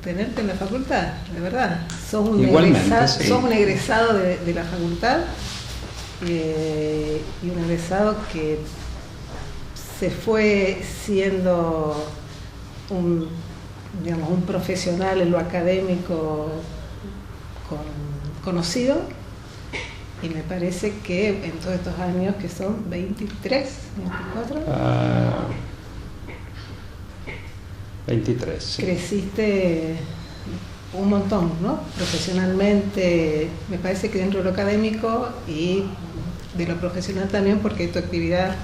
tenerte en la facultad, de verdad. Sos un egresado de la facultad y un egresado que se fue siendo un profesional en lo académico conocido, y me parece que en todos estos años, que son 23, 24... 23, sí. Creciste un montón, ¿no? Profesionalmente, me parece que dentro de lo académico y de lo profesional también, porque tu actividad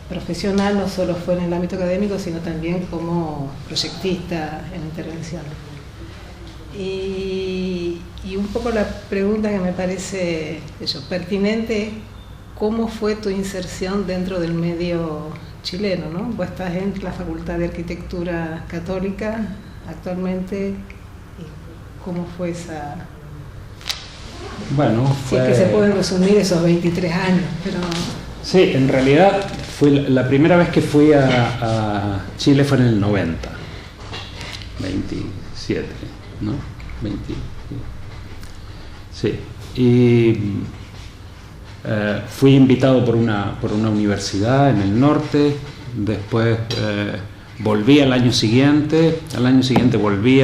profesional no solo fue en el ámbito académico, sino también como proyectista en intervención. Y un poco la pregunta que me parece pertinente, ¿cómo fue tu inserción dentro del medio chileno, ¿no? Vos estás en la Facultad de Arquitectura Católica actualmente, ¿y cómo fue esa...? Bueno, fue... Si es que se pueden resumir esos 23 años, pero... Sí, en realidad fue la primera vez que fui a Chile fue en el 90, 27, ¿no? 20, sí. Y fui invitado por una universidad en el norte, después volví al año siguiente volví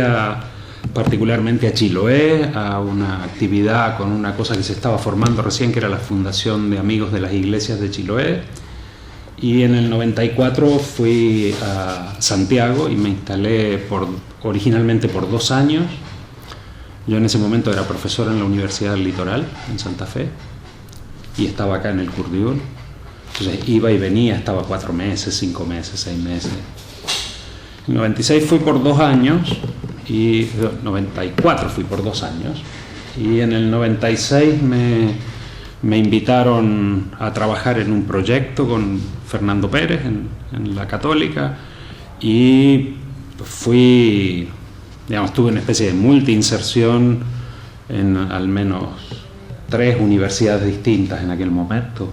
particularmente a Chiloé, a una actividad con una cosa que se estaba formando recién, que era la Fundación de Amigos de las Iglesias de Chiloé, y en el 94 fui a Santiago y me instalé originalmente por 2 años. Yo en ese momento era profesor en la Universidad del Litoral, en Santa Fe, y estaba acá en el Curdiún. Entonces iba y venía, estaba 4 meses, 5 meses, 6 meses. En el 96 fui por 2 años, y 94 fui por 2 años, y en el 96 me invitaron a trabajar en un proyecto con Fernando Pérez en la Católica, y fui, tuve una especie de multi-inserción en al menos 3 universidades distintas en aquel momento.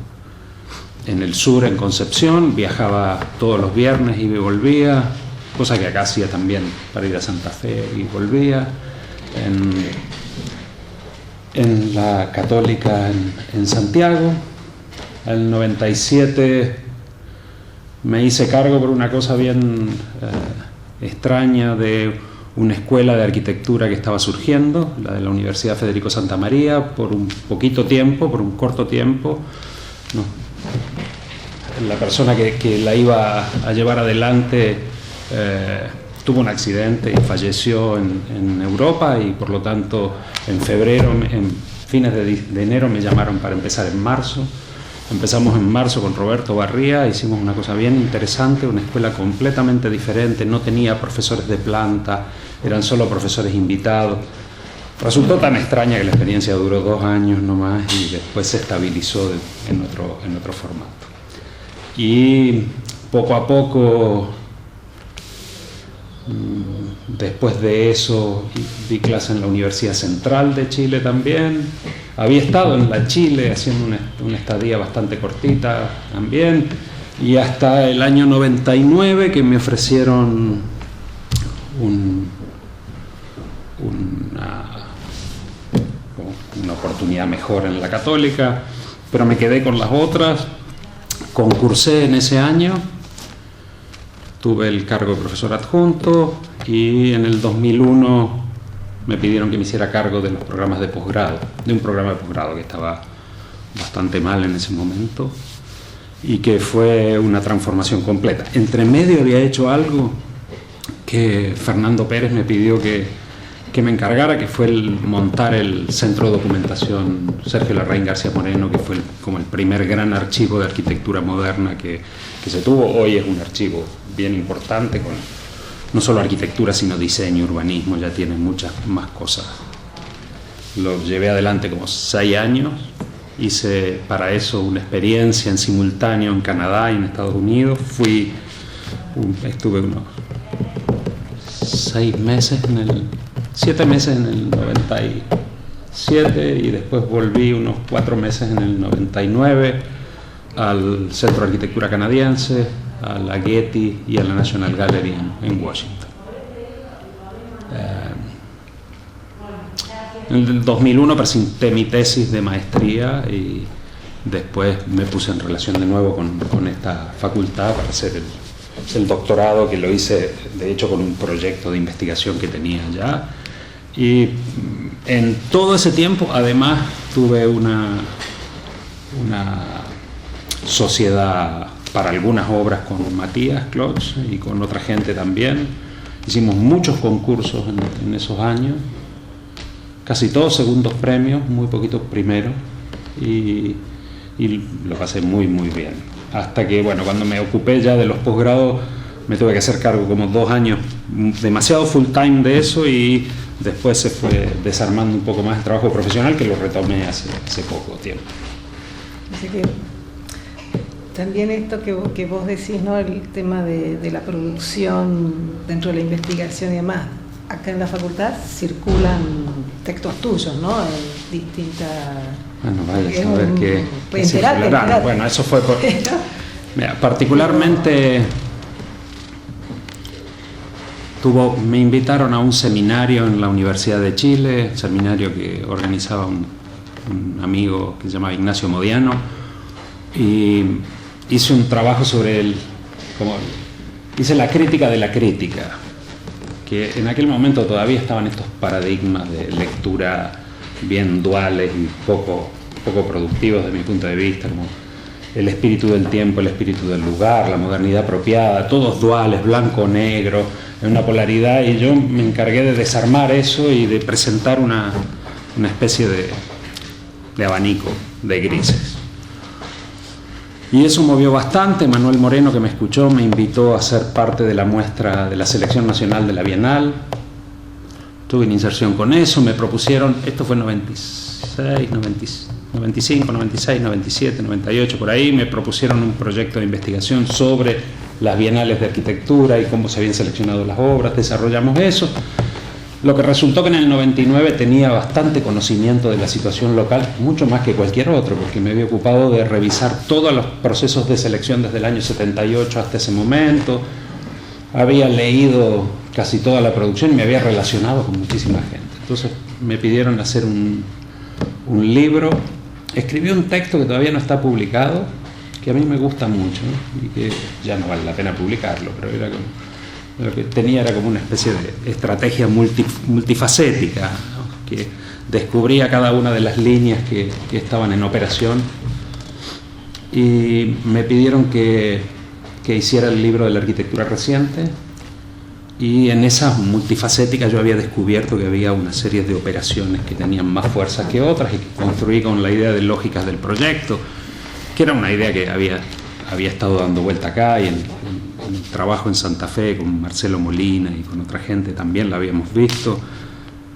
En el sur, en Concepción, viajaba todos los viernes, iba y volvía, cosa que acá hacía también para ir a Santa Fe y volvía. En la Católica en Santiago. En el 97 me hice cargo por una cosa bien extraña de una escuela de arquitectura que estaba surgiendo, la de la Universidad Federico Santa María, por un corto tiempo. No. La persona que la iba a llevar adelante tuvo un accidente y falleció en Europa, y por lo tanto en fines de enero me llamaron para empezar en marzo. Empezamos en marzo con Roberto Barría, hicimos una cosa bien interesante, una escuela completamente diferente, no tenía profesores de planta, eran solo profesores invitados. Resultó tan extraña que la experiencia duró 2 años nomás y después se estabilizó en otro formato. Y poco a poco, después de eso, di clase en la Universidad Central de Chile también. Había estado en la Chile haciendo una estadía bastante cortita también, y hasta el año 99 que me ofrecieron una oportunidad mejor en la Católica, pero me quedé con las otras. Concursé en ese año, tuve el cargo de profesor adjunto, y en el 2001 me pidieron que me hiciera cargo de los programas de posgrado, de un programa de posgrado que estaba bastante mal en ese momento y que fue una transformación completa. Entre medio había hecho algo que Fernando Pérez me pidió que me encargara, que fue montar el Centro de Documentación Sergio Larraín García Moreno, que fue como el primer gran archivo de arquitectura moderna que se tuvo. Hoy es un archivo bien importante con no solo arquitectura, sino diseño, urbanismo, ya tiene muchas más cosas. Lo llevé adelante como 6 años, hice para eso una experiencia en simultáneo en Canadá y en Estados Unidos. Estuve unos 7 meses en el 97, y después volví unos 4 meses en el 99 al Centro de Arquitectura Canadiense, a la Getty y a la National Gallery en Washington. En el 2001 presenté mi tesis de maestría y después me puse en relación de nuevo con esta facultad para hacer el doctorado, que lo hice de hecho con un proyecto de investigación que tenía ya. Y en todo ese tiempo además tuve una sociedad para algunas obras con Matías Klotz y con otra gente también. Hicimos muchos concursos en esos años, casi todos segundos premios, muy poquitos primeros, y lo pasé muy bien. Hasta que, bueno, cuando me ocupé ya de los posgrados, me tuve que hacer cargo como 2 años, demasiado full time de eso, y después se fue desarmando un poco más el trabajo profesional, que lo retomé hace poco tiempo. Así que también esto que vos decís, ¿no? El tema de la producción dentro de la investigación y demás. Acá en la facultad circulan textos tuyos, ¿no? En distintas... Bueno, vaya a ver qué circulará. Bueno, eso fue por... Mira, particularmente me invitaron a un seminario en la Universidad de Chile, seminario que organizaba un amigo que se llamaba Ignacio Modiano, y hice un trabajo sobre hice la crítica de la crítica, que en aquel momento todavía estaban estos paradigmas de lectura bien duales y poco productivos desde mi punto de vista, como el espíritu del tiempo, el espíritu del lugar, la modernidad apropiada, todos duales, blanco, negro, en una polaridad, y yo me encargué de desarmar eso y de presentar una especie de abanico de grises. Y eso movió bastante. Manuel Moreno, que me escuchó, me invitó a ser parte de la muestra de la selección nacional de la Bienal. Tuve una inserción con eso, me propusieron, esto fue en 95, 96, 97, 98, por ahí, me propusieron un proyecto de investigación sobre las bienales de arquitectura y cómo se habían seleccionado las obras, desarrollamos eso. Lo que resultó que en el 99 tenía bastante conocimiento de la situación local, mucho más que cualquier otro, porque me había ocupado de revisar todos los procesos de selección desde el año 78 hasta ese momento. Había leído casi toda la producción y me había relacionado con muchísima gente. Entonces me pidieron hacer un libro. Escribí un texto que todavía no está publicado, que a mí me gusta mucho, ¿no? Y que ya no vale la pena publicarlo, pero era como... Lo que tenía era como una especie de estrategia multifacética, ¿no? Que descubría cada una de las líneas que estaban en operación, y me pidieron que hiciera el libro de la arquitectura reciente, y en esa multifacética yo había descubierto que había una serie de operaciones que tenían más fuerza que otras, y que construí con la idea de lógicas del proyecto, que era una idea que había estado dando vuelta acá, y en el trabajo en Santa Fe con Marcelo Molina y con otra gente también la habíamos visto,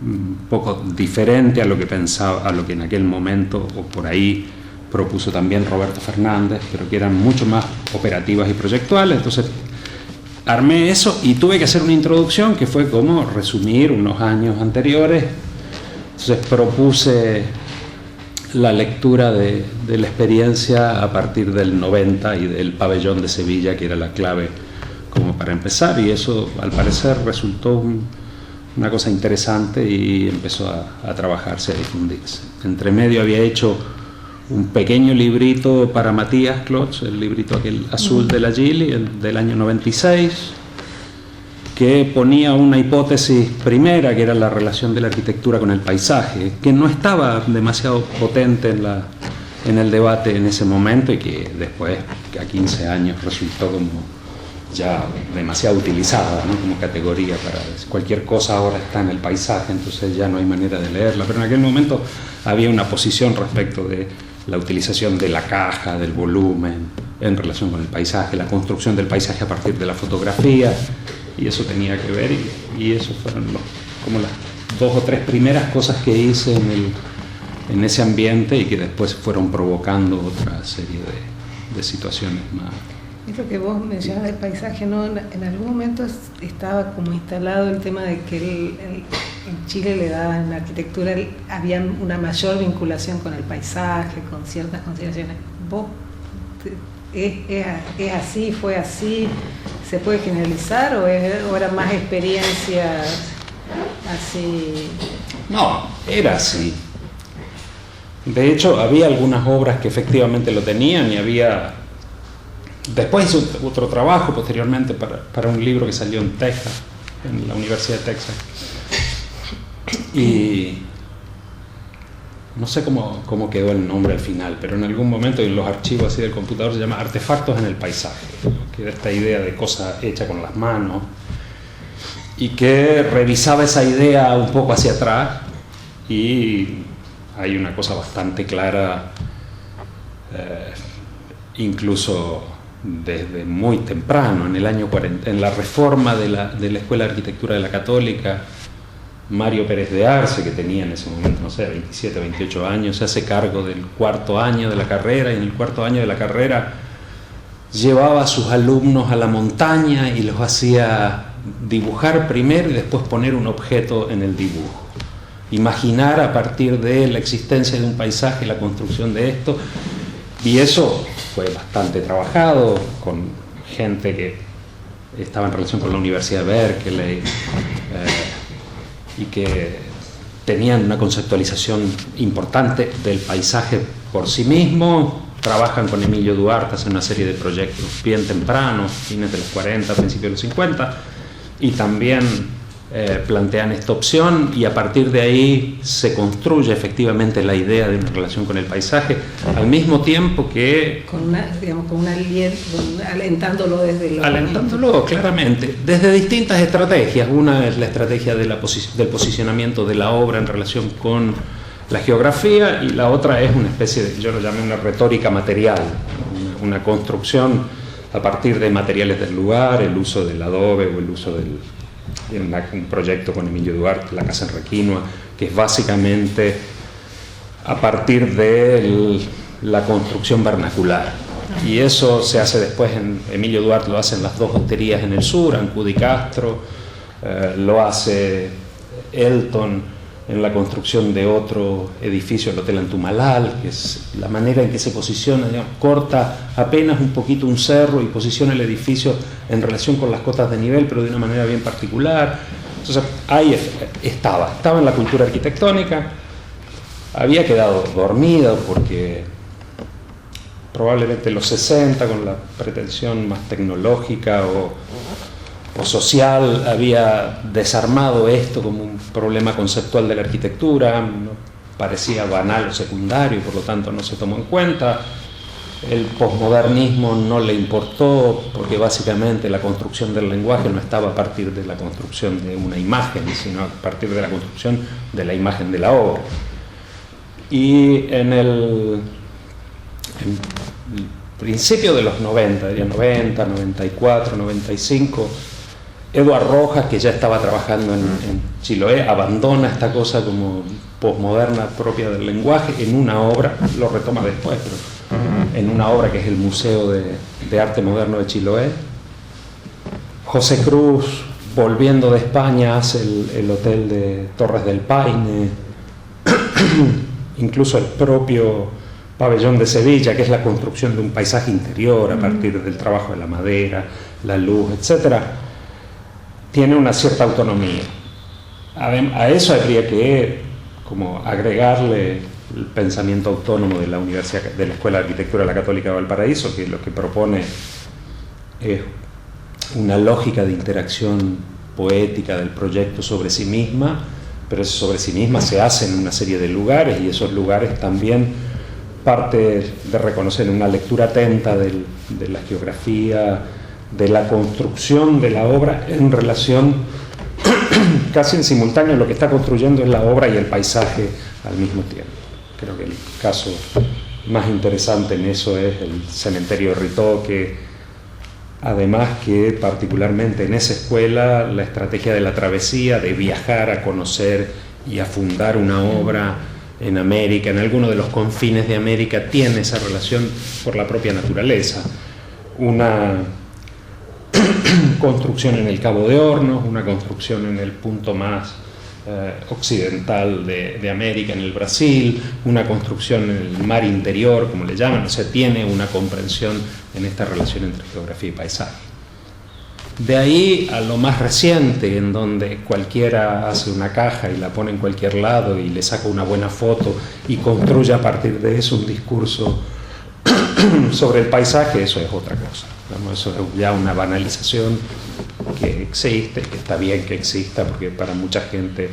un poco diferente a lo que pensaba, a lo que en aquel momento o por ahí propuso también Roberto Fernández, pero que eran mucho más operativas y proyectuales. Entonces armé eso y tuve que hacer una introducción que fue como resumir unos años anteriores. Entonces propuse la lectura de la experiencia a partir del 90 y del pabellón de Sevilla, que era la clave como para empezar, y eso al parecer resultó una cosa interesante y empezó a trabajarse, a difundirse. Entre medio había hecho un pequeño librito para Matías Klotz, el librito aquel azul de la Gili, del año 96, que ponía una hipótesis primera, que era la relación de la arquitectura con el paisaje, que no estaba demasiado potente en el debate en ese momento, y que después, a 15 años, resultó como ya demasiado utilizada, ¿no? Como categoría para cualquier cosa ahora está en el paisaje, entonces ya no hay manera de leerla. Pero en aquel momento había una posición respecto de la utilización de la caja, del volumen, en relación con el paisaje, la construcción del paisaje a partir de la fotografía, y eso tenía que ver, y eso fueron como las 2 o 3 primeras cosas que hice en ese ambiente, y que después fueron provocando otra serie de situaciones más. Esto que vos mencionas del paisaje, ¿no? En algún momento estaba como instalado el tema de que en Chile le daban, en la arquitectura había una mayor vinculación con el paisaje, con ciertas consideraciones. ¿Vos es así, fue así? ¿Se puede generalizar o eran más experiencias? así. No, era así. De hecho, había algunas obras que efectivamente lo tenían y había... Después hice otro trabajo posteriormente para un libro que salió en Texas, en la Universidad de Texas. Y no sé cómo quedó el nombre al final, pero en algún momento en los archivos así del computador se llama Artefactos en el paisaje, que era esta idea de cosa hecha con las manos y que revisaba esa idea un poco hacia atrás, y hay una cosa bastante clara, incluso desde muy temprano, en el año 40, en la reforma de la Escuela de Arquitectura de la Católica. Mario Pérez de Arce, que tenía en ese momento, no sé, 27, 28 años, se hace cargo del cuarto año de la carrera, y en el cuarto año de la carrera llevaba a sus alumnos a la montaña y los hacía dibujar primero y después poner un objeto en el dibujo. Imaginar a partir de la existencia de un paisaje, la construcción de esto, y eso fue bastante trabajado con gente que estaba en relación con la Universidad de Berkeley, y que tenían una conceptualización importante del paisaje por sí mismo. Trabajan con Emilio Duarte, hacen una serie de proyectos bien tempranos, fines de los 40, principios de los 50, y también plantean esta opción, y a partir de ahí se construye efectivamente la idea de una relación con el paisaje, al mismo tiempo que... Alentándolo desde Alentándolo, claramente, desde distintas estrategias. Una es la estrategia del posicionamiento de la obra en relación con la geografía, y la otra es una especie de, yo lo llamé una retórica material, una construcción a partir de materiales del lugar, el uso del adobe o el uso un proyecto con Emilio Duarte, la Casa en Requinoa, que es básicamente a partir de la construcción vernacular. Y eso se hace después, Emilio Duarte lo hace en las dos hosterías en el sur, Ancud y Castro, lo hace Elton en la construcción de otro edificio, el Hotel Antumalal, que es la manera en que se posiciona, digamos, corta apenas un poquito un cerro y posiciona el edificio en relación con las cotas de nivel, pero de una manera bien particular. Entonces ahí estaba en la cultura arquitectónica, había quedado dormido porque probablemente los 60, con la pretensión más tecnológica o social, había desarmado esto como un problema conceptual de la arquitectura, ¿no? Parecía banal o secundario y por lo tanto no se tomó en cuenta. El posmodernismo no le importó porque básicamente la construcción del lenguaje no estaba a partir de la construcción de una imagen, sino a partir de la construcción de la imagen de la obra. Y en el principio de los 90, diría 90, 94, 95, Eduard Rojas, que ya estaba trabajando en Chiloé, abandona esta cosa como posmoderna propia del lenguaje en una obra, lo retoma después, pero en una obra que es el Museo de Arte Moderno de Chiloé. José Cruz, volviendo de España, hace el Hotel de Torres del Paine, incluso el propio Pabellón de Sevilla, que es la construcción de un paisaje interior a partir del trabajo de la madera, la luz, etcétera, tiene una cierta autonomía. A eso habría que como agregarle el pensamiento autónomo de la Universidad, de la Escuela de Arquitectura de la Católica de Valparaíso, que lo que propone es una lógica de interacción poética del proyecto sobre sí misma, pero eso sobre sí misma se hace en una serie de lugares, y esos lugares también parte de reconocer una lectura atenta de la geografía, de la construcción de la obra en relación casi en simultáneo. Lo que está construyendo es la obra y el paisaje al mismo tiempo. Creo que el caso más interesante en eso es el cementerio de Ritoque, además que particularmente en esa escuela la estrategia de la travesía, de viajar a conocer y a fundar una obra en América, en alguno de los confines de América, tiene esa relación por la propia naturaleza. Una construcción en el Cabo de Hornos, una construcción en el punto más occidental de América, en el Brasil, una construcción en el mar interior, como le llaman. O sea, tiene una comprensión en esta relación entre geografía y paisaje. De ahí a lo más reciente, en donde cualquiera hace una caja y la pone en cualquier lado y le saca una buena foto y construye a partir de eso un discurso sobre el paisaje, eso es otra cosa. Eso es ya una banalización que existe, que está bien que exista, porque para mucha gente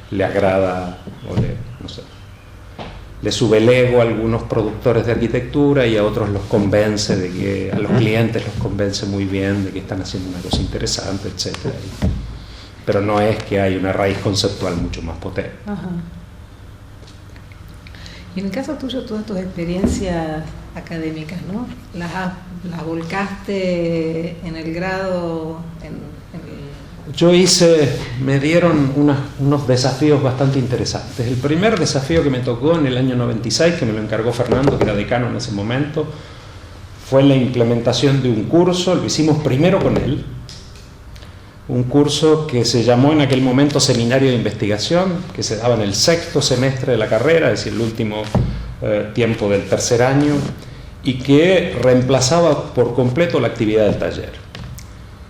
le agrada o no sé, le sube el ego a algunos productores de arquitectura y a otros los convence de que, a los clientes los convence muy bien de que están haciendo una cosa interesante, etc. Pero no es que hay una raíz conceptual mucho más potente. Ajá. Y en el caso tuyo, todas tus experiencias académicas, ¿no? Las volcaste en el grado, Yo me dieron unos desafíos bastante interesantes. El primer desafío que me tocó en el año 96, que me lo encargó Fernando, que era decano en ese momento, fue la implementación de un curso. Lo hicimos primero con él, un curso que se llamó en aquel momento Seminario de Investigación, que se daba en el 6º semestre de la carrera, es decir, el último tiempo del tercer año, y que reemplazaba por completo la actividad del taller.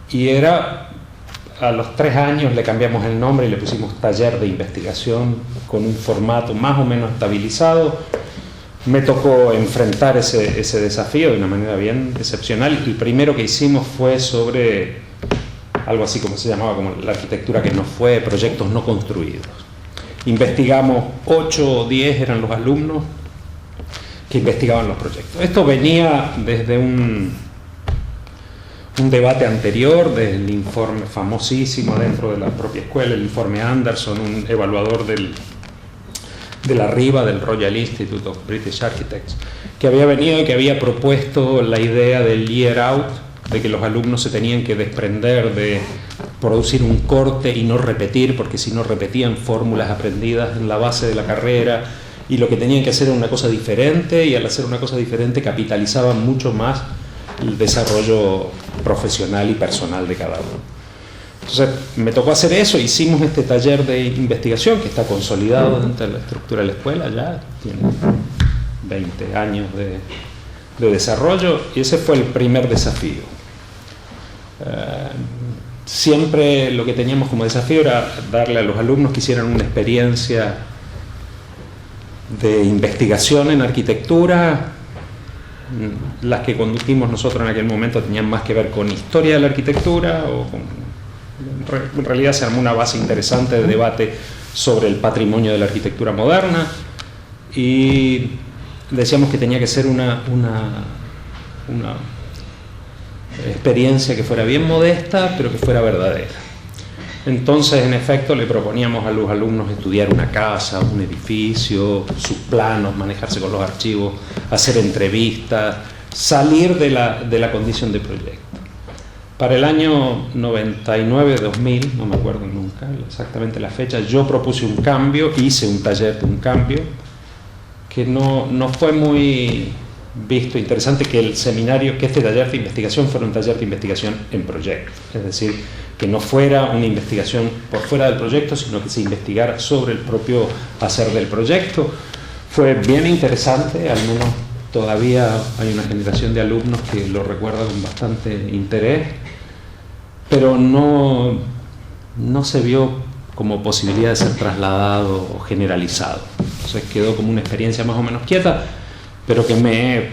Y era... A los 3 años le cambiamos el nombre y le pusimos Taller de Investigación, con un formato más o menos estabilizado. Me tocó enfrentar ese desafío de una manera bien excepcional. El primero que hicimos fue sobre algo así como se llamaba como la arquitectura que no fue, proyectos no construidos. Investigamos 8 o 10 eran los alumnos que investigaban los proyectos. Esto venía desde un debate anterior, del informe famosísimo dentro de la propia escuela, el informe Anderson, un evaluador de la RIBA, del Royal Institute of British Architects, que había venido y que había propuesto la idea del year out, de que los alumnos se tenían que desprender de producir un corte y no repetir, porque si no repetían fórmulas aprendidas en la base de la carrera, y lo que tenían que hacer era una cosa diferente, y al hacer una cosa diferente capitalizaban mucho más el desarrollo profesional y personal de cada uno. Entonces me tocó hacer eso, hicimos este taller de investigación que está consolidado dentro de la estructura de la escuela, ya tiene 20 años de desarrollo, y ese fue el primer desafío. Siempre lo que teníamos como desafío era darle a los alumnos que hicieran una experiencia de investigación en arquitectura. Las que conducimos nosotros en aquel momento tenían más que ver con historia de la arquitectura, en realidad se armó una base interesante de debate sobre el patrimonio de la arquitectura moderna, y decíamos que tenía que ser una experiencia que fuera bien modesta, pero que fuera verdadera. Entonces, en efecto, le proponíamos a los alumnos estudiar una casa, un edificio, sus planos, manejarse con los archivos, hacer entrevistas, salir de la condición de proyecto. Para el año 99-2000, no me acuerdo nunca exactamente la fecha, yo propuse un cambio, hice un taller de un cambio, que no fue muy visto, interesante, que este taller de investigación fuera un taller de investigación en proyecto, es decir, que no fuera una investigación por fuera del proyecto, sino que se investigara sobre el propio hacer del proyecto. Fue bien interesante, al menos todavía hay una generación de alumnos que lo recuerda con bastante interés, pero no se vio como posibilidad de ser trasladado o generalizado. Entonces quedó como una experiencia más o menos quieta, pero que me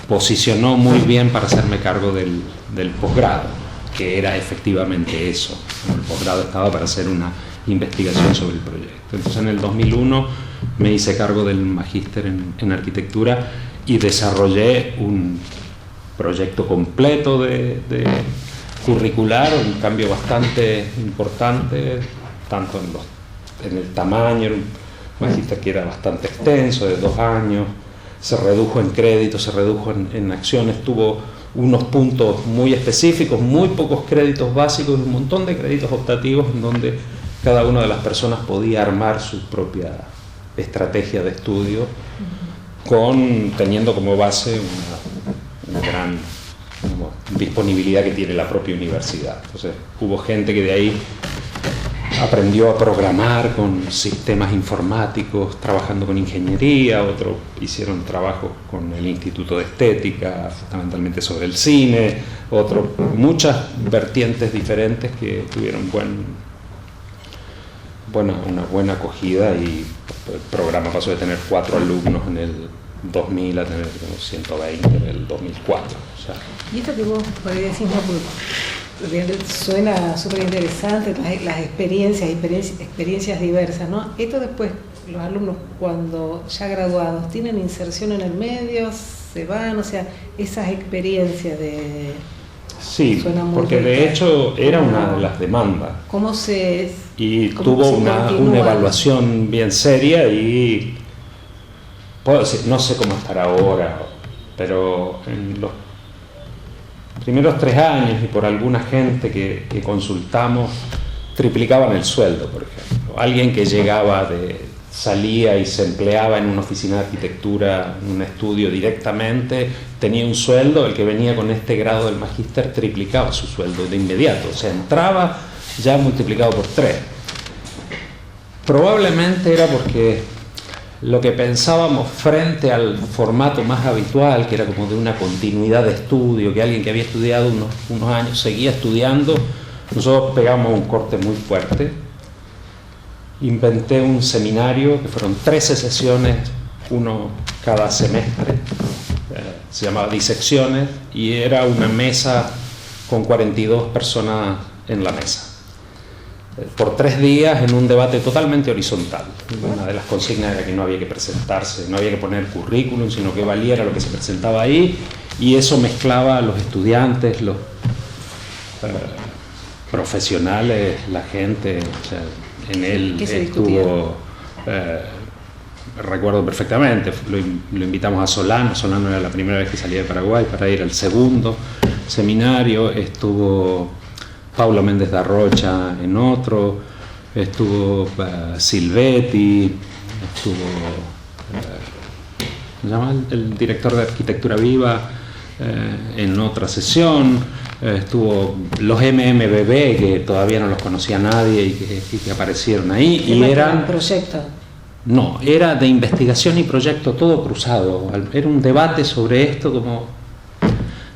posicionó muy bien para hacerme cargo del posgrado, que era efectivamente eso. El posgrado estaba para hacer una investigación sobre el proyecto. Entonces en el 2001 me hice cargo del magíster en arquitectura y desarrollé un proyecto completo de curricular, un cambio bastante importante, tanto en el tamaño, era un magíster que era bastante extenso, de 2 años, se redujo en créditos, se redujo en acciones, tuvo unos puntos muy específicos, muy pocos créditos básicos, un montón de créditos optativos en donde cada una de las personas podía armar su propia estrategia de estudio, teniendo como base una gran disponibilidad que tiene la propia universidad. Entonces hubo gente que de ahí aprendió a programar con sistemas informáticos, trabajando con ingeniería, otros hicieron trabajo con el Instituto de Estética, fundamentalmente sobre el cine, otros, muchas vertientes diferentes que tuvieron una buena acogida, y el programa pasó de tener 4 alumnos en el 2000 a tener 120 en el 2004. O sea, y esto que vos por ahí decís, no, suena súper interesante, las experiencias diversas, ¿no? Esto después, los alumnos cuando ya graduados, ¿tienen inserción en el medio? ¿Se van? O sea, esas experiencias de... Sí, porque de hecho era una de las demandas. Y tuvo una evaluación bien seria, y puedo decir, no sé cómo estará ahora, pero en los primeros 3 años y por alguna gente que consultamos, triplicaban el sueldo, por ejemplo. Alguien que salía y se empleaba en una oficina de arquitectura, en un estudio directamente, tenía un sueldo. El que venía con este grado del magíster triplicaba su sueldo de inmediato, o sea, entraba ya multiplicado por 3. Probablemente era porque lo que pensábamos frente al formato más habitual, que era como de una continuidad de estudio, que alguien que había estudiado unos años seguía estudiando, nosotros pegamos un corte muy fuerte. Inventé un seminario que fueron 13 sesiones, uno cada semestre, se llamaba Disecciones, y era una mesa con 42 personas en la mesa, por 3 días en un debate totalmente horizontal. Una de las consignas era que no había que presentarse, no había que poner currículum, sino que valiera lo que se presentaba ahí, y eso mezclaba a los estudiantes, los profesionales, la gente. O sea, en él estuvo, recuerdo perfectamente, lo invitamos a Solano era la primera vez que salía de Paraguay para ir al segundo seminario, estuvo Paulo Méndez da Rocha en otro, estuvo Silvetti, estuvo ¿se llama? El director de Arquitectura Viva en otra sesión. Estuvo los MMBB, que todavía no los conocía nadie y que aparecieron ahí. Y eran proyecto. No, era de investigación y proyecto, todo cruzado. Era un debate sobre esto, como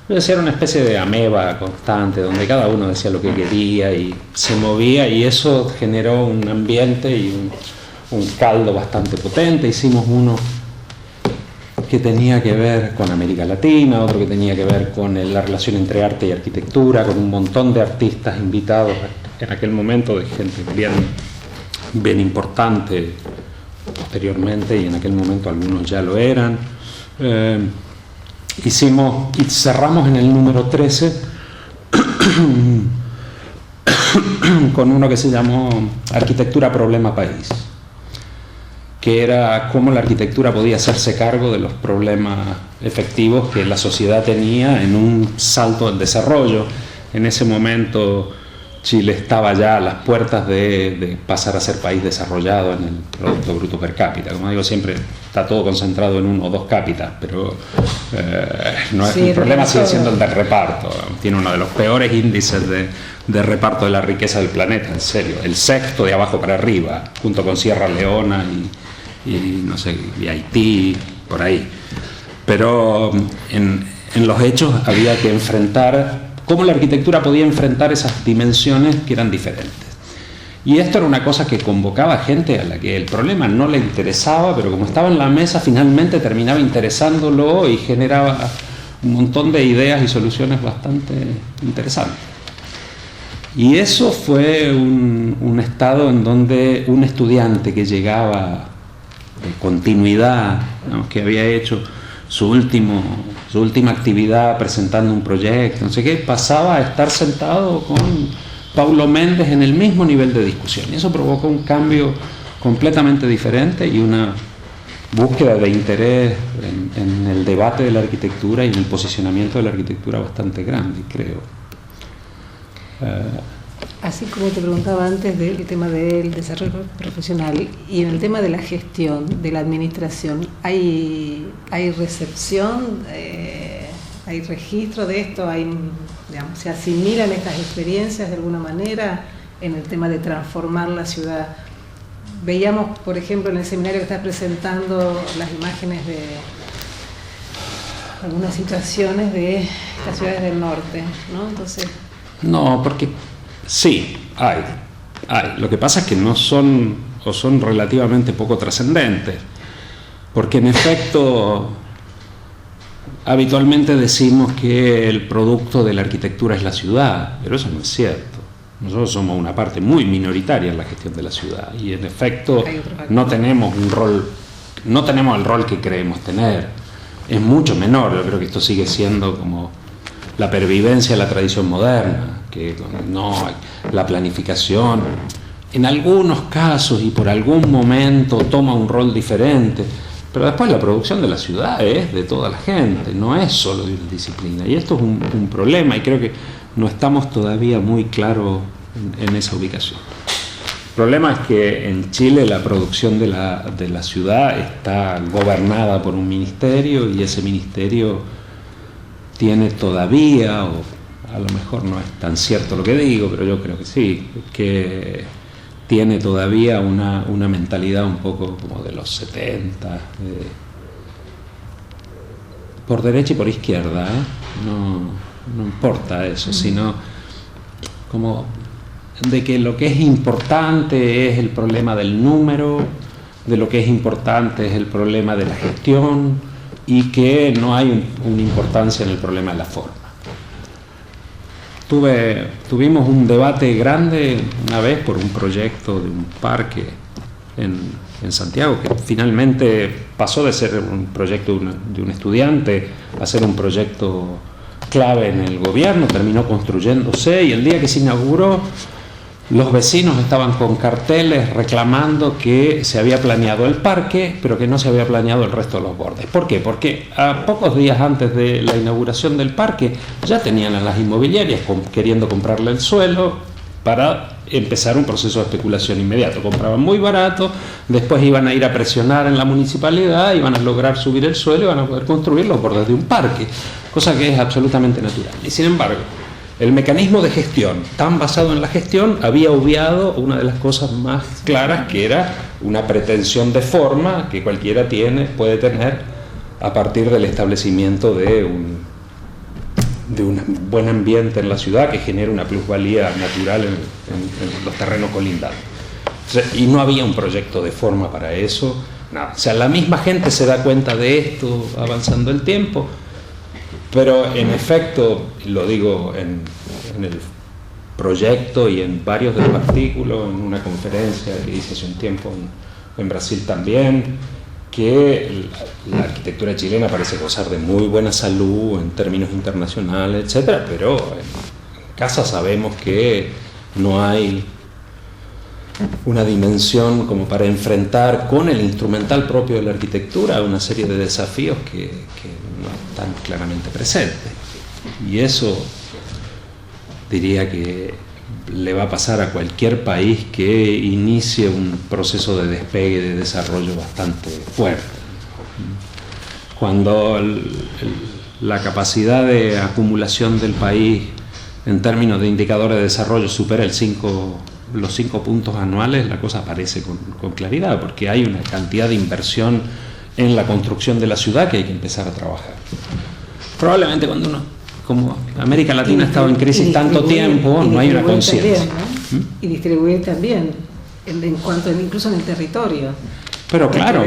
debe ser una especie de ameba constante, donde cada uno decía lo que quería y se movía, y eso generó un ambiente y un caldo bastante potente. Hicimos uno que tenía que ver con América Latina, otro que tenía que ver con la relación entre arte y arquitectura, con un montón de artistas invitados en aquel momento, de gente bien importante posteriormente, y en aquel momento algunos ya lo eran. Hicimos y cerramos en el número 13 con uno que se llamó Arquitectura Problema País, que era cómo la arquitectura podía hacerse cargo de los problemas efectivos que la sociedad tenía en un salto del desarrollo. En ese momento Chile estaba ya a las puertas de pasar a ser país desarrollado en el Producto Bruto Per Cápita. Como digo siempre, está todo concentrado en 1 o 2 cápitas, pero el problema sigue siendo el del reparto. Tiene uno de los peores índices de reparto de la riqueza del planeta, en serio. El 6º de abajo para arriba, junto con Sierra Leona y no sé, y Haití, por ahí. Pero en los hechos había que enfrentar cómo la arquitectura podía enfrentar esas dimensiones que eran diferentes. Y esto era una cosa que convocaba gente a la que el problema no le interesaba, pero como estaba en la mesa, finalmente terminaba interesándolo y generaba un montón de ideas y soluciones bastante interesantes. Y eso fue un estado en donde un estudiante que llegaba de continuidad, ¿no?, que había hecho su última actividad presentando un proyecto, no sé qué, pasaba a estar sentado con Paulo Méndez en el mismo nivel de discusión. Y eso provocó un cambio completamente diferente y una búsqueda de interés en el debate de la arquitectura y en el posicionamiento de la arquitectura bastante grande, creo. Así como te preguntaba antes del tema del desarrollo profesional y en el tema de la gestión, de la administración, ¿hay recepción? ¿Hay registro de esto? Digamos, ¿se asimilan estas experiencias de alguna manera en el tema de transformar la ciudad. Veíamos, por ejemplo, en el seminario que estás presentando las imágenes de algunas situaciones de las ciudades del norte, ¿no? Entonces... No, porque sí, hay. Lo que pasa es que no son, o son relativamente poco trascendentes, porque en efecto habitualmente decimos que el producto de la arquitectura es la ciudad, pero eso no es cierto. Nosotros somos una parte muy minoritaria en la gestión de la ciudad y en efecto no tenemos un rol, no tenemos el rol que creemos tener. Es mucho menor. Yo creo que esto sigue siendo como la pervivencia de la tradición moderna, que no, la planificación en algunos casos y por algún momento toma un rol diferente, pero después la producción de la ciudad es de toda la gente, no es solo de una disciplina, y esto es un problema, y creo que no estamos todavía muy claros en esa ubicación. El problema es que en Chile la producción de la ciudad está gobernada por un ministerio, y ese ministerio tiene todavía, o a lo mejor no es tan cierto lo que digo, pero yo creo que sí, que tiene todavía una mentalidad un poco como de los 70, por derecha y por izquierda, no importa eso, sino como de que lo que es importante es el problema del número, de lo que es importante es el problema de la gestión, y que no hay una importancia en el problema de la forma. Tuvimos un debate grande una vez por un proyecto de un parque en Santiago, que finalmente pasó de ser un proyecto de un estudiante a ser un proyecto clave en el gobierno, terminó construyéndose, y el día que se inauguró los vecinos estaban con carteles reclamando que se había planeado el parque, pero que no se había planeado el resto de los bordes. ¿Por qué? Porque a pocos días antes de la inauguración del parque ya tenían a las inmobiliarias queriendo comprarle el suelo para empezar un proceso de especulación inmediato. Compraban muy barato, después iban a ir a presionar en la municipalidad, iban a lograr subir el suelo y van a poder construir los bordes de un parque, cosa que es absolutamente natural. Y sin embargo, el mecanismo de gestión, tan basado en la gestión, había obviado una de las cosas más claras, que era una pretensión de forma que cualquiera puede tener a partir del establecimiento de un buen ambiente en la ciudad que genera una plusvalía natural en los terrenos colindantes. Y no había un proyecto de forma para eso, nada. O sea, la misma gente se da cuenta de esto avanzando el tiempo. Pero en efecto, lo digo en el proyecto y en varios de los artículos, en una conferencia que hice hace un tiempo en Brasil también, que la arquitectura chilena parece gozar de muy buena salud en términos internacionales, etcétera, pero en casa sabemos que no hay una dimensión como para enfrentar con el instrumental propio de la arquitectura una serie de desafíos que no están claramente presentes. Y eso diría que le va a pasar a cualquier país que inicie un proceso de despegue, de desarrollo bastante fuerte. Cuando la capacidad de acumulación del país en términos de indicadores de desarrollo supera los 5 puntos anuales, la cosa aparece con claridad, porque hay una cantidad de inversión en la construcción de la ciudad que hay que empezar a trabajar. Probablemente cuando uno, como América Latina ha estado en crisis tanto tiempo, no hay una conciencia. ¿No? Y distribuir también, en cuanto incluso en el territorio. Pero claro,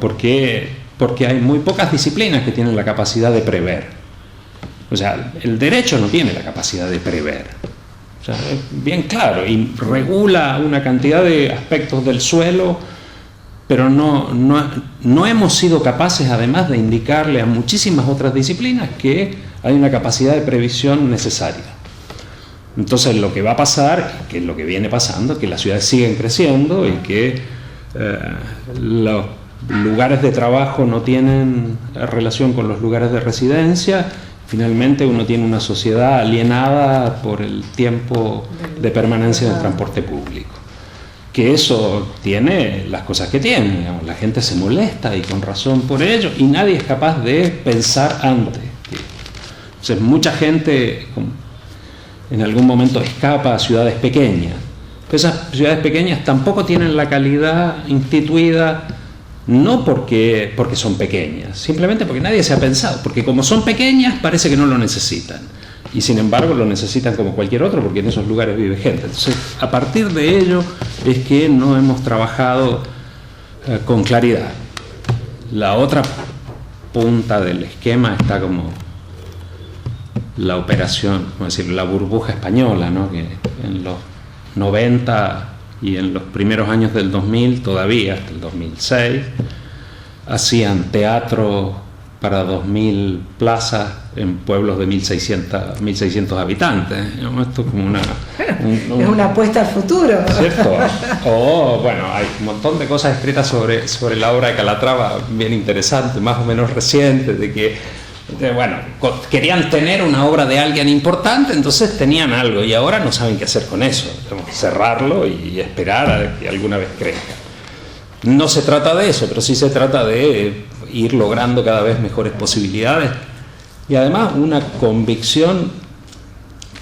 porque hay muy pocas disciplinas que tienen la capacidad de prever. O sea, el derecho no tiene la capacidad de prever. O sea, es bien claro, y regula una cantidad de aspectos del suelo, pero no hemos sido capaces, además, de indicarle a muchísimas otras disciplinas que hay una capacidad de previsión necesaria. Entonces, lo que va a pasar, que es lo que viene pasando, que las ciudades siguen creciendo y que los lugares de trabajo no tienen relación con los lugares de residencia. Finalmente uno tiene una sociedad alienada por el tiempo de permanencia del transporte público. Que eso tiene las cosas que tiene, digamos, la gente se molesta y con razón por ello, y nadie es capaz de pensar antes. Entonces mucha gente en algún momento escapa a ciudades pequeñas. Pero esas ciudades pequeñas tampoco tienen la calidad instituida, no porque son pequeñas, simplemente porque nadie se ha pensado, porque como son pequeñas parece que no lo necesitan, y sin embargo lo necesitan como cualquier otro, porque en esos lugares vive gente. Entonces, a partir de ello es que no hemos trabajado con claridad. La otra punta del esquema está como la operación, como decir, la burbuja española, ¿no? Que en los 90 y en los primeros años del 2000, todavía hasta el 2006, hacían teatro para 2.000 plazas en pueblos de 1.600 habitantes. Esto es como es una apuesta al futuro, ¿cierto? Bueno, hay un montón de cosas escritas sobre la obra de Calatrava, bien interesantes, más o menos recientes, de que querían tener una obra de alguien importante, entonces tenían algo, y ahora no saben qué hacer con eso. Cerrarlo y esperar a que alguna vez crezca. No se trata de eso, pero sí se trata de ir logrando cada vez mejores posibilidades, y además una convicción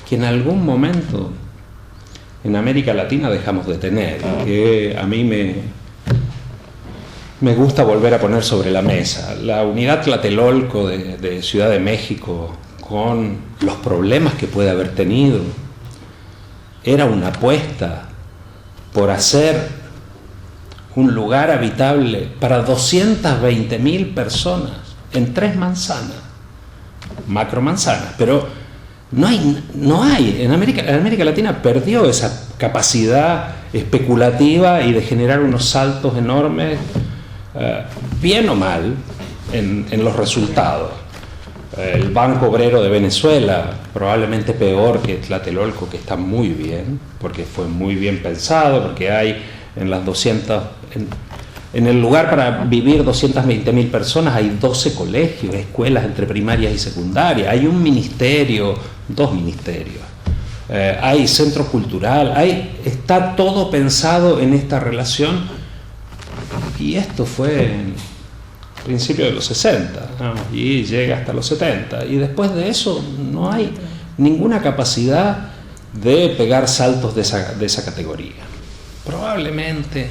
que en algún momento en América Latina dejamos de tener, que a mí me gusta volver a poner sobre la mesa. La unidad Tlatelolco de Ciudad de México, con los problemas que puede haber tenido, era una apuesta por hacer un lugar habitable para 220.000 personas en 3 manzanas, macromanzanas, pero no hay. En América Latina perdió esa capacidad especulativa y de generar unos saltos enormes, bien o mal, en los resultados. El Banco Obrero de Venezuela, probablemente peor que Tlatelolco, que está muy bien, porque fue muy bien pensado, porque hay en las 200, en el lugar para vivir 220.000 personas, hay 12 colegios, escuelas entre primarias y secundarias, hay un ministerio, 2 ministerios, hay centro cultural, está todo pensado en esta relación, y esto fue en principios de los 60, ¿no? Y llega hasta los 70, y después de eso no hay ninguna capacidad de pegar saltos de esa categoría. Probablemente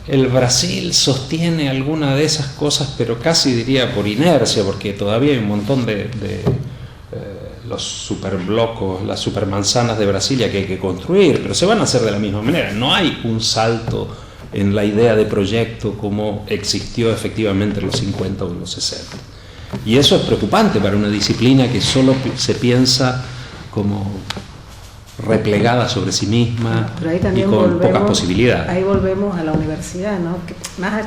el Brasil sostiene alguna de esas cosas, pero casi diría por inercia, porque todavía hay un montón de los superblocos, las supermanzanas de Brasilia que hay que construir, pero se van a hacer de la misma manera. No hay un salto en la idea de proyecto como existió efectivamente en los 50 o en los 60. Y eso es preocupante para una disciplina que solo se piensa como replegada sobre sí misma y con pocas posibilidades. Ahí volvemos a la universidad, ¿no? Que más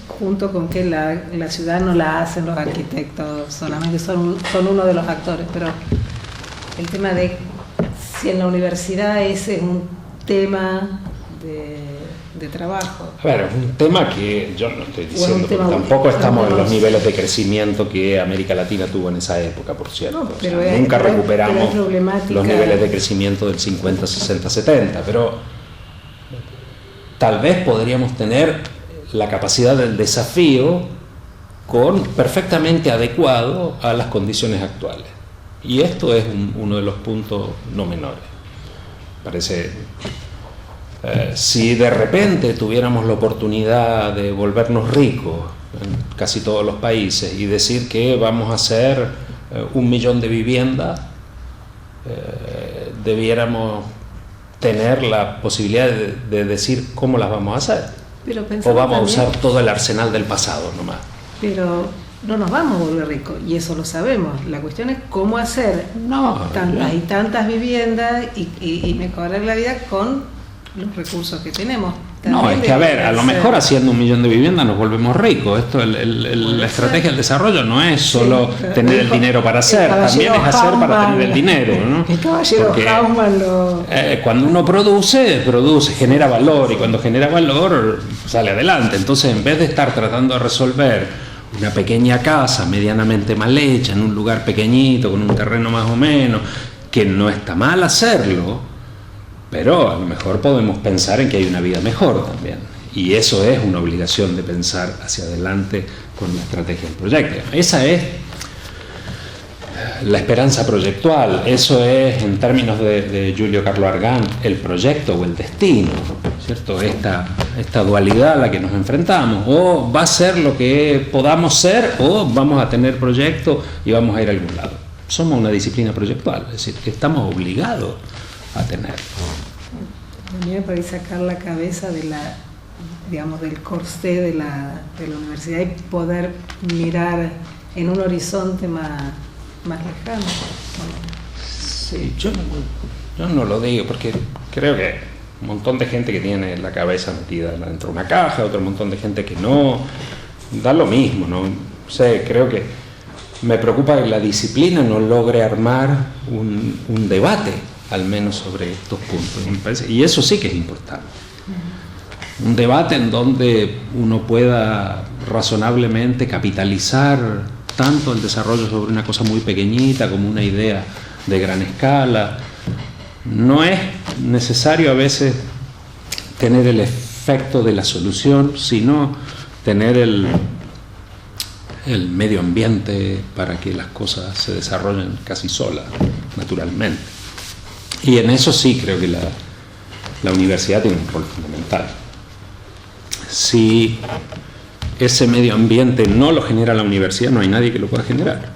junto con que la ciudad no la hacen los arquitectos, solamente son uno de los actores, pero el tema de si en la universidad ese es un tema de trabajo. A ver, es un tema que yo no estoy diciendo, porque tampoco estamos en los niveles de crecimiento que América Latina tuvo en esa época, por cierto. No, pero nunca recuperamos los niveles de crecimiento del 50, 60, 70, pero tal vez podríamos tener la capacidad del desafío perfectamente adecuado a las condiciones actuales. Y esto es uno de los puntos no menores. Parece... si de repente tuviéramos la oportunidad de volvernos ricos en casi todos los países y decir que vamos a hacer 1 millón de viviendas, debiéramos tener la posibilidad de decir cómo las vamos a hacer. O vamos a usar todo el arsenal del pasado nomás. Pero no nos vamos a volver ricos, y eso lo sabemos. La cuestión es cómo hacer tantas y tantas viviendas y mejorar la vida con los recursos que tenemos. No, es que a ver, a lo mejor haciendo 1 millón de viviendas nos volvemos ricos. Esto, la estrategia del desarrollo no es solo tener el dinero para hacer, también es hacer para tener el dinero, ¿no? El caballero Haussmann cuando uno produce, genera valor, y cuando genera valor sale adelante. Entonces, en vez de estar tratando de resolver una pequeña casa medianamente mal hecha, en un lugar pequeñito, con un terreno más o menos, que no está mal hacerlo, pero a lo mejor podemos pensar en que hay una vida mejor también. Y eso es una obligación de pensar hacia adelante con la estrategia del proyecto. Esa es la esperanza proyectual. Eso es, en términos de Giulio Carlo Argan, el proyecto o el destino, ¿cierto? Esta dualidad a la que nos enfrentamos. O va a ser lo que podamos ser, o vamos a tener proyecto y vamos a ir a algún lado. Somos una disciplina proyectual, es decir, que estamos obligados a tener. A mí me parece sacar la cabeza de del corsé de la universidad y poder mirar en un horizonte más lejano. Sí, yo no lo digo porque creo que un montón de gente que tiene la cabeza metida dentro de una caja, otro montón de gente que no, da lo mismo, ¿no? O sea, creo que me preocupa que la disciplina no logre armar un debate, al menos sobre estos puntos, me parece, y eso sí que es importante. Un debate en donde uno pueda razonablemente capitalizar tanto el desarrollo sobre una cosa muy pequeñita como una idea de gran escala. No es necesario a veces tener el efecto de la solución, sino tener el medio ambiente para que las cosas se desarrollen casi solas, naturalmente. Y en eso sí creo que la universidad tiene un rol fundamental. Si ese medio ambiente no lo genera la universidad, no hay nadie que lo pueda generar.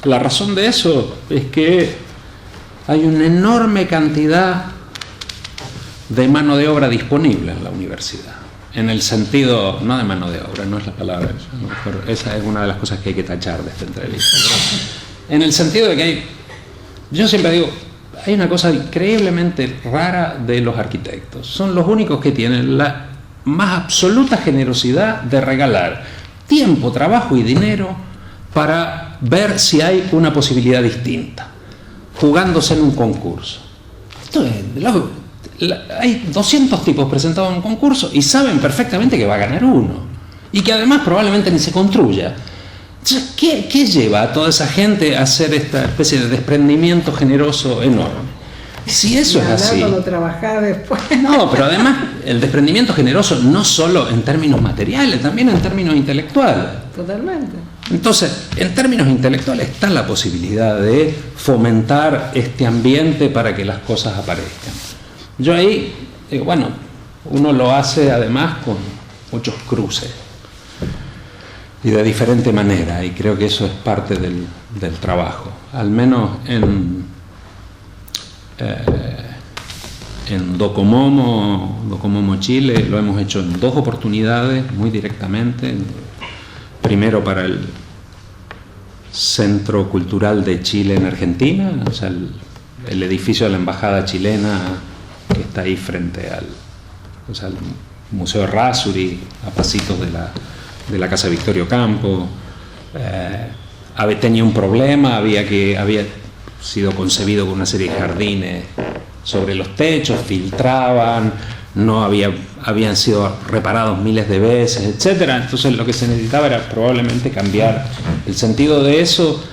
La razón de eso es que hay una enorme cantidad de mano de obra disponible en la universidad. En el sentido, no de mano de obra, no es la palabra, esa es una de las cosas que hay que tachar de esta entrevista. En el sentido de que hay, yo siempre digo, hay una cosa increíblemente rara de los arquitectos. Son los únicos que tienen la más absoluta generosidad de regalar tiempo, trabajo y dinero para ver si hay una posibilidad distinta, jugándose en un concurso. Esto es, hay 200 tipos presentados en un concurso y saben perfectamente que va a ganar uno y que además probablemente ni se construya. Entonces, ¿qué lleva a toda esa gente a hacer esta especie de desprendimiento generoso enorme? Si eso es así. Cuando trabajás después. No, pero además el desprendimiento generoso no solo en términos materiales, también en términos intelectuales. Totalmente. Entonces, en términos intelectuales está la posibilidad de fomentar este ambiente para que las cosas aparezcan. Yo ahí digo, bueno, uno lo hace además con muchos cruces y de diferente manera, y creo que eso es parte del trabajo, al menos en Docomomo Chile lo hemos hecho en 2 oportunidades muy directamente. Primero para el Centro Cultural de Chile en Argentina, o sea, el edificio de la embajada chilena que está ahí frente al Museo Errázuriz, a pasitos de la Casa Victorio Campo. Tenía un problema, había sido concebido con una serie de jardines sobre los techos, filtraban, habían sido reparados miles de veces, etcétera. Entonces lo que se necesitaba era probablemente cambiar el sentido de eso.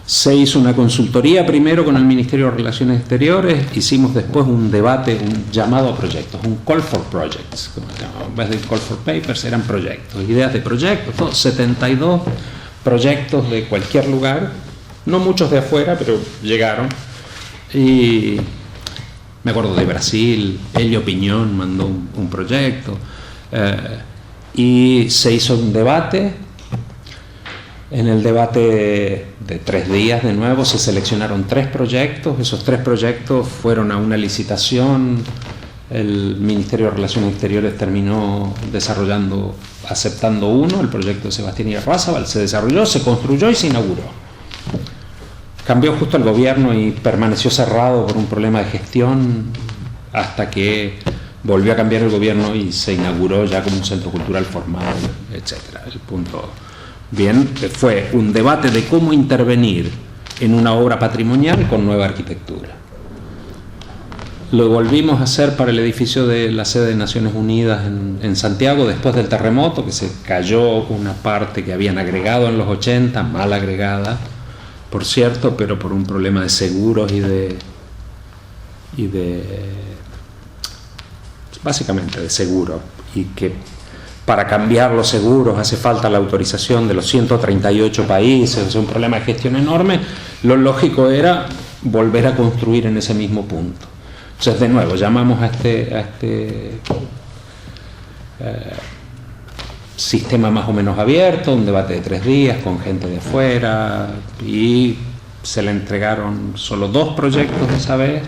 Se hizo una consultoría primero con el Ministerio de Relaciones Exteriores, hicimos después un debate, un llamado a proyectos, un call for projects, como se llama, en vez de call for papers eran proyectos, ideas de proyectos, todos 72 proyectos de cualquier lugar, no muchos de afuera, pero llegaron. Y me acuerdo de Brasil, Elio Piñón mandó un proyecto, y se hizo un debate. En el debate de 3 días, de nuevo, se seleccionaron 3 proyectos. Esos 3 proyectos fueron a una licitación. El Ministerio de Relaciones Exteriores terminó aceptando uno, el proyecto de Sebastián Irarrázaval. Se desarrolló, se construyó y se inauguró. Cambió justo el gobierno y permaneció cerrado por un problema de gestión hasta que volvió a cambiar el gobierno y se inauguró ya como un centro cultural formal, etcétera. El punto bien fue un debate de cómo intervenir en una obra patrimonial con nueva arquitectura. Lo volvimos a hacer para el edificio de la sede de Naciones Unidas en Santiago después del terremoto, que se cayó una parte que habían agregado en los 80, mal agregada, por cierto, pero por un problema de seguros y básicamente de seguro, y que para cambiar los seguros hace falta la autorización de los 138 países, es un problema de gestión enorme. Lo lógico era volver a construir en ese mismo punto. Entonces, de nuevo, llamamos a este sistema más o menos abierto, un debate de 3 días con gente de afuera, y se le entregaron solo 2 proyectos esa vez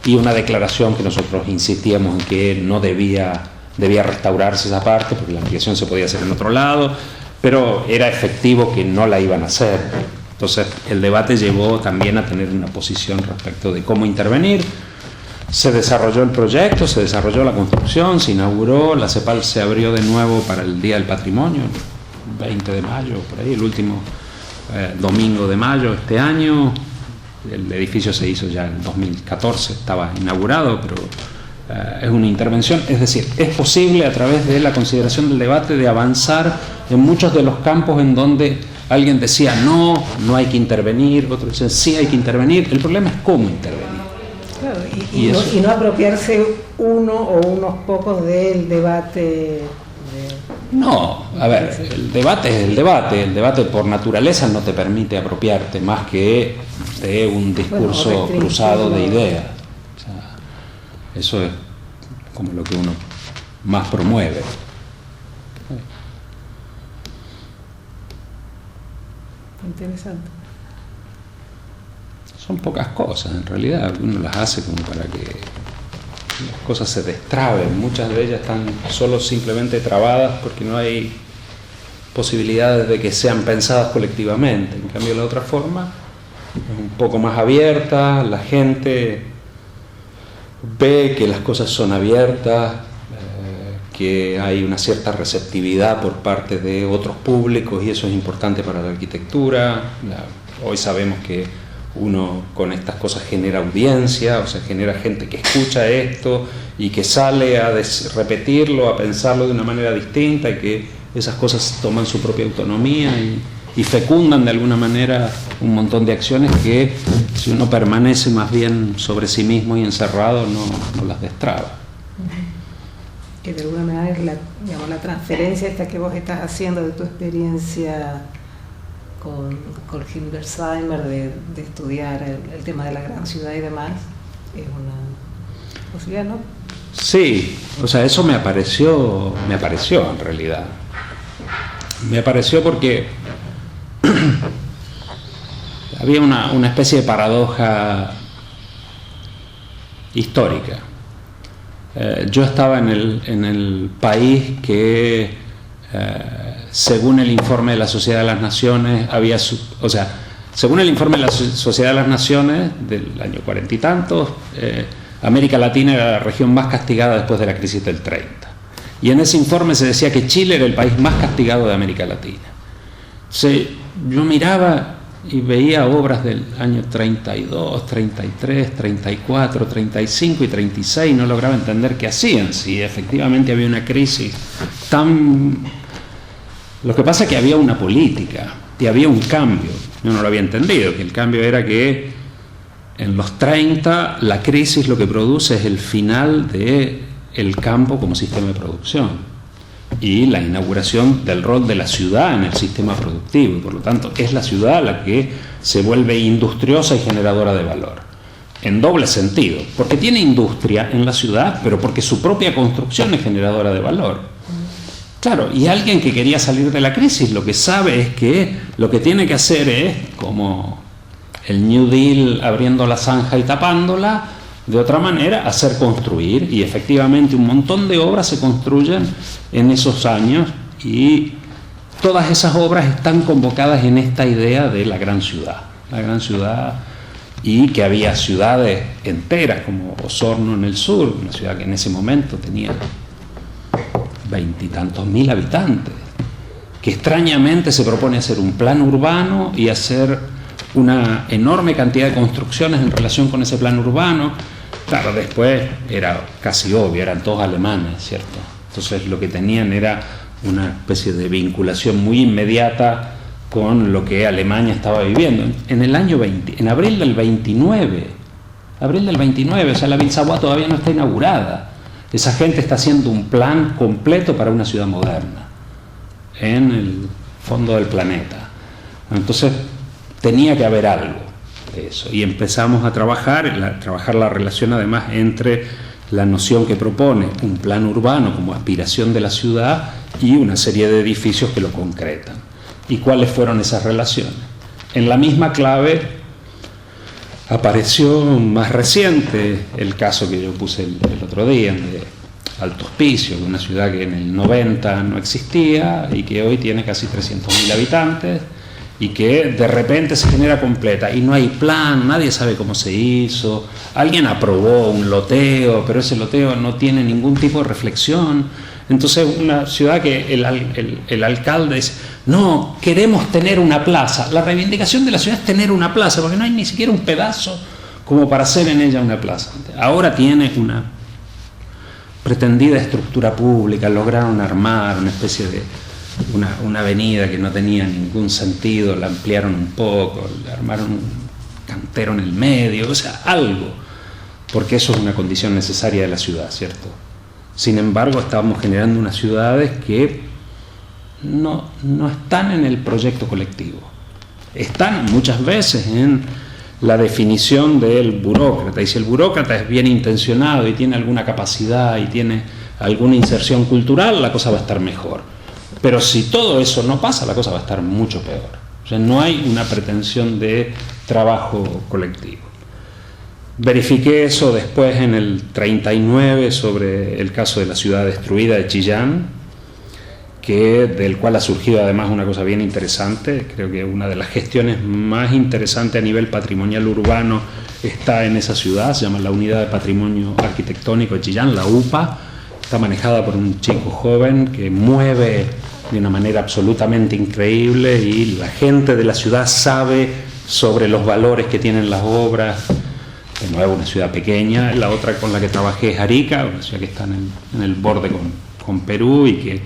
y una declaración que nosotros insistíamos en que no debía restaurarse esa parte porque la ampliación se podía hacer en otro lado, pero era efectivo que no la iban a hacer. Entonces el debate llevó también a tener una posición respecto de cómo intervenir. Se desarrolló el proyecto, se desarrolló la construcción, se inauguró, la CEPAL se abrió de nuevo para el Día del Patrimonio, el 20 de mayo, por ahí, el último domingo de mayo este año. El edificio se hizo ya en 2014, estaba inaugurado, pero es una intervención. Es decir, es posible a través de la consideración del debate de avanzar en muchos de los campos en donde alguien decía no hay que intervenir, otros decían sí hay que intervenir. El problema es cómo intervenir. Claro, y no apropiarse uno o unos pocos del debate. No, a ver, el debate es el debate por naturaleza no te permite apropiarte más que de un discurso cruzado de ideas. O sea, eso es como lo que uno más promueve. Interesante. Son pocas cosas, en realidad, uno las hace como para que las cosas se destraben. Muchas de ellas están solo simplemente trabadas porque no hay posibilidades de que sean pensadas colectivamente. En cambio, la otra forma es un poco más abierta, la gente ve que las cosas son abiertas, que hay una cierta receptividad por parte de otros públicos y eso es importante para la arquitectura. Hoy sabemos que uno con estas cosas genera audiencia, o sea, genera gente que escucha esto y que sale a repetirlo, a pensarlo de una manera distinta y que esas cosas toman su propia autonomía y fecundan de alguna manera un montón de acciones que si uno permanece más bien sobre sí mismo y encerrado no las destraba. Que de alguna manera es la transferencia esta que vos estás haciendo de tu experiencia con Hilbersheimer de estudiar el tema de la gran ciudad y demás, es una posibilidad, ¿no? Sí, o sea, eso me apareció en realidad. Me apareció porque había una especie de paradoja histórica. Yo estaba en el país que según el informe de la Sociedad de las Naciones según el informe de la Sociedad de las Naciones del año 40 y tantos, América Latina era la región más castigada después de la crisis del 30. Y en ese informe se decía que Chile era el país más castigado de América Latina. Entonces, yo miraba y veía obras del año 32, 33, 34, 35 y 36, no lograba entender qué hacían, si efectivamente había una crisis tan... Lo que pasa es que había una política y había un cambio, yo no lo había entendido, que el cambio era que en los 30 la crisis lo que produce es el final del campo como sistema de producción y la inauguración del rol de la ciudad en el sistema productivo, y por lo tanto es la ciudad la que se vuelve industriosa y generadora de valor, en doble sentido, porque tiene industria en la ciudad, pero porque su propia construcción es generadora de valor. Claro, y alguien que quería salir de la crisis lo que sabe es que lo que tiene que hacer es, como el New Deal abriendo la zanja y tapándola, de otra manera, hacer construir, y efectivamente un montón de obras se construyen en esos años y todas esas obras están convocadas en esta idea de la gran ciudad, y que había ciudades enteras como Osorno en el sur, una ciudad que en ese momento tenía 20 y tantos mil habitantes, que extrañamente se propone hacer un plan urbano y hacer una enorme cantidad de construcciones en relación con ese plan urbano. Claro, después era casi obvio, eran todos alemanes, ¿cierto? Entonces lo que tenían era una especie de vinculación muy inmediata con lo que Alemania estaba viviendo. En el año 20, en abril del 29, o sea, la Ville Savoie todavía no está inaugurada. Esa gente está haciendo un plan completo para una ciudad moderna, en el fondo del planeta. Entonces tenía que haber algo de eso, y empezamos a trabajar la relación además entre la noción que propone un plan urbano como aspiración de la ciudad y una serie de edificios que lo concretan. ¿Y cuáles fueron esas relaciones? En la misma clave apareció más reciente el caso que yo puse el otro día de Alto Hospicio, una ciudad que en el 90 no existía y que hoy tiene casi 300.000 habitantes y que de repente se genera completa y no hay plan, nadie sabe cómo se hizo, alguien aprobó un loteo, pero ese loteo no tiene ningún tipo de reflexión. Entonces una ciudad que el alcalde dice, no, queremos tener una plaza. La reivindicación de la ciudad es tener una plaza, porque no hay ni siquiera un pedazo como para hacer en ella una plaza. Ahora tiene una pretendida estructura pública, lograron armar una especie de una avenida que no tenía ningún sentido, la ampliaron un poco, le armaron un cantero en el medio, o sea, algo, porque eso es una condición necesaria de la ciudad, ¿cierto? Sin embargo, estábamos generando unas ciudades que no están en el proyecto colectivo. Están muchas veces en la definición del burócrata. Y si el burócrata es bien intencionado y tiene alguna capacidad y tiene alguna inserción cultural, la cosa va a estar mejor. Pero si todo eso no pasa, la cosa va a estar mucho peor. O sea, no hay una pretensión de trabajo colectivo. Verifiqué eso después en el 39 sobre el caso de la ciudad destruida de Chillán, del cual ha surgido además una cosa bien interesante. Creo que una de las gestiones más interesantes a nivel patrimonial urbano está en esa ciudad, se llama la Unidad de Patrimonio Arquitectónico de Chillán, la UPA. Está manejada por un chico joven que mueve de una manera absolutamente increíble y la gente de la ciudad sabe sobre los valores que tienen las obras. De nuevo, una ciudad pequeña. La otra con la que trabajé es Arica, una ciudad que está en el borde con Perú y que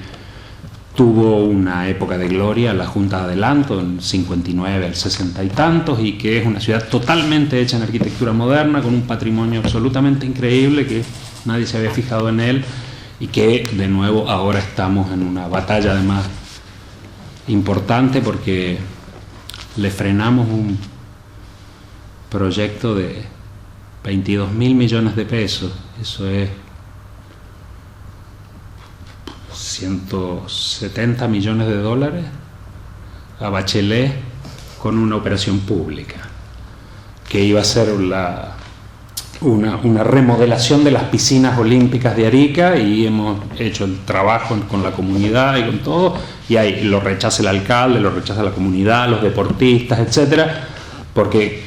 tuvo una época de gloria, la Junta de Adelanto, en 59 al 60 y tantos, y que es una ciudad totalmente hecha en arquitectura moderna, con un patrimonio absolutamente increíble que nadie se había fijado en él, y que de nuevo ahora estamos en una batalla además importante porque le frenamos un proyecto de 22.000 millones de pesos, eso es 170 millones de dólares, a Bachelet con una operación pública que iba a ser una remodelación de las piscinas olímpicas de Arica, y hemos hecho el trabajo con la comunidad y con todo, y ahí lo rechaza el alcalde, lo rechaza la comunidad, los deportistas, etcétera, porque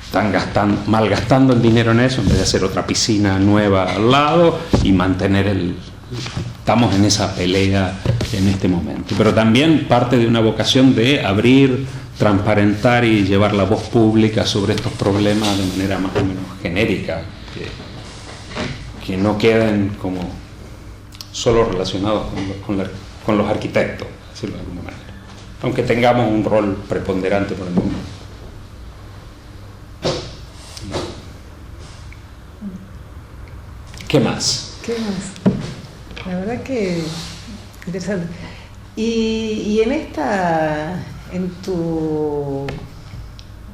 están malgastando el dinero en eso en vez de hacer otra piscina nueva al lado y mantener estamos en esa pelea en este momento, pero también parte de una vocación de abrir, transparentar y llevar la voz pública sobre estos problemas de manera más o menos genérica, que no queden como solo relacionados con los arquitectos, decirlo de alguna manera, aunque tengamos un rol preponderante por el mundo. ¿Qué más? La verdad que interesante. Y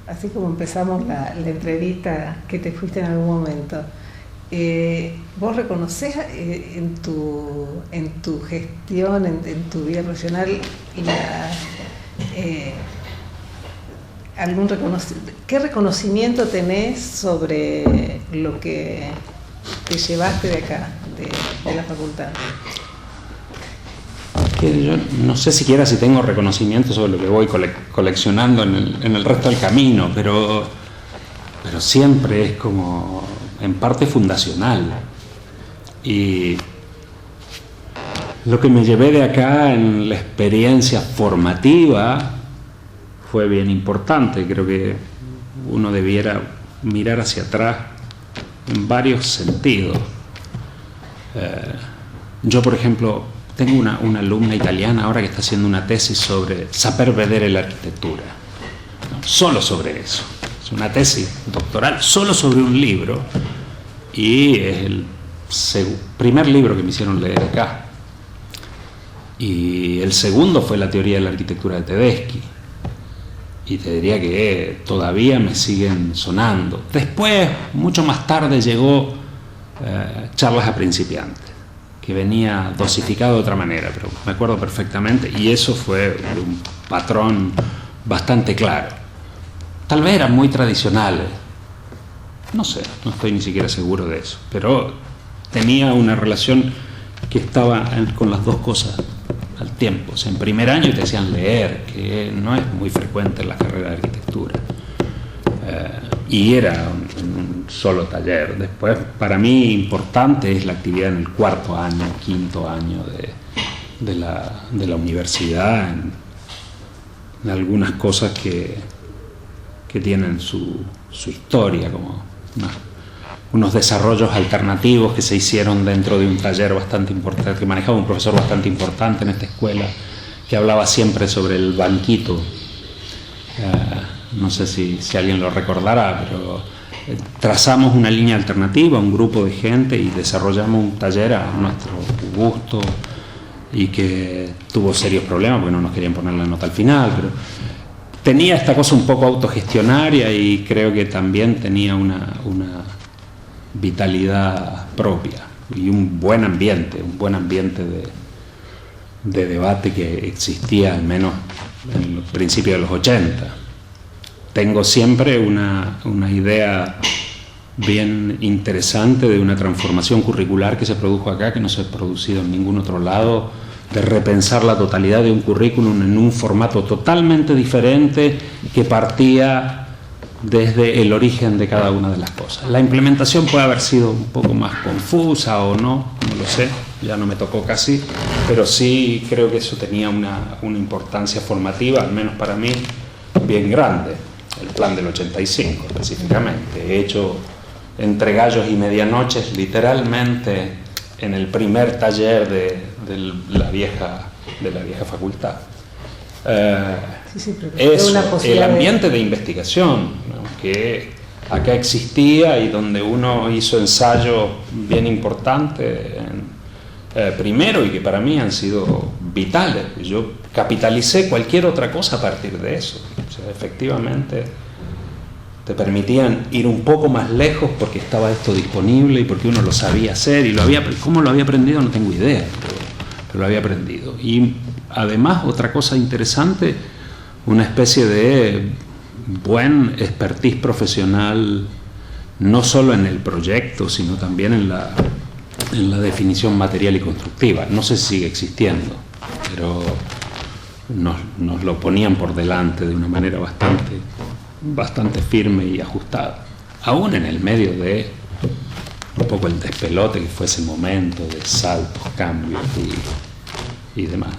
así como empezamos la entrevista, que te fuiste en algún momento, ¿vos reconocés en tu gestión, en tu vida profesional, qué reconocimiento tenés sobre lo que te llevaste de acá, de la facultad? Que yo no sé siquiera si tengo reconocimiento sobre lo que voy coleccionando en el resto del camino, pero siempre es como en parte fundacional. Y lo que me llevé de acá en la experiencia formativa fue bien importante. Creo que uno debiera mirar hacia atrás en varios sentidos. Yo, por ejemplo, tengo una alumna italiana ahora que está haciendo una tesis sobre saper vedere la arquitectura, ¿no? Solo sobre eso. Es una tesis doctoral solo sobre un libro, y es el primer libro que me hicieron leer acá. Y el segundo fue La teoría de la arquitectura de Tedeschi. Y te diría que todavía me siguen sonando. Después, mucho más tarde, llegó Charlas a principiantes, que venía dosificado de otra manera, pero me acuerdo perfectamente, y eso fue un patrón bastante claro. Tal vez eran muy tradicionales, no sé, no estoy ni siquiera seguro de eso, pero tenía una relación que estaba con las dos cosas al tiempo. O sea, en primer año te hacían leer, que no es muy frecuente en la carrera de arquitectura, y era un solo taller. Después, para mí, importante es la actividad en el cuarto año, quinto año de la universidad, en algunas cosas que tienen su historia, como unos desarrollos alternativos que se hicieron dentro de un taller bastante importante, que manejaba un profesor bastante importante en esta escuela, que hablaba siempre sobre el banquito. No sé si alguien lo recordará, pero trazamos una línea alternativa, un grupo de gente, y desarrollamos un taller a nuestro gusto, y que tuvo serios problemas porque no nos querían poner la nota al final, pero tenía esta cosa un poco autogestionaria, y creo que también tenía una vitalidad propia y un buen ambiente de debate que existía al menos en los principios de los 80. Tengo siempre una idea bien interesante de una transformación curricular que se produjo acá, que no se ha producido en ningún otro lado, de repensar la totalidad de un currículum en un formato totalmente diferente, que partía desde el origen de cada una de las cosas. La implementación puede haber sido un poco más confusa o no lo sé, ya no me tocó casi, pero sí creo que eso tenía una importancia formativa, al menos para mí, bien grande. El plan del 85 específicamente, hecho entre gallos y medianoches, literalmente en el primer taller de la vieja facultad. Eso, el ambiente de investigación, ¿no?, que acá existía, y donde uno hizo ensayos bien importantes primero, y que para mí han sido vitales. Yo capitalicé cualquier otra cosa a partir de eso. O sea, efectivamente te permitían ir un poco más lejos porque estaba esto disponible y porque uno lo sabía hacer, y cómo lo había aprendido no tengo idea, pero lo había aprendido. Y además, otra cosa interesante, una especie de buen expertise profesional, no solo en el proyecto, sino también en la definición material y constructiva. No sé si sigue existiendo, pero nos lo ponían por delante de una manera bastante firme y ajustada, aún en el medio de un poco el despelote que fue ese momento de saltos, cambios y demás.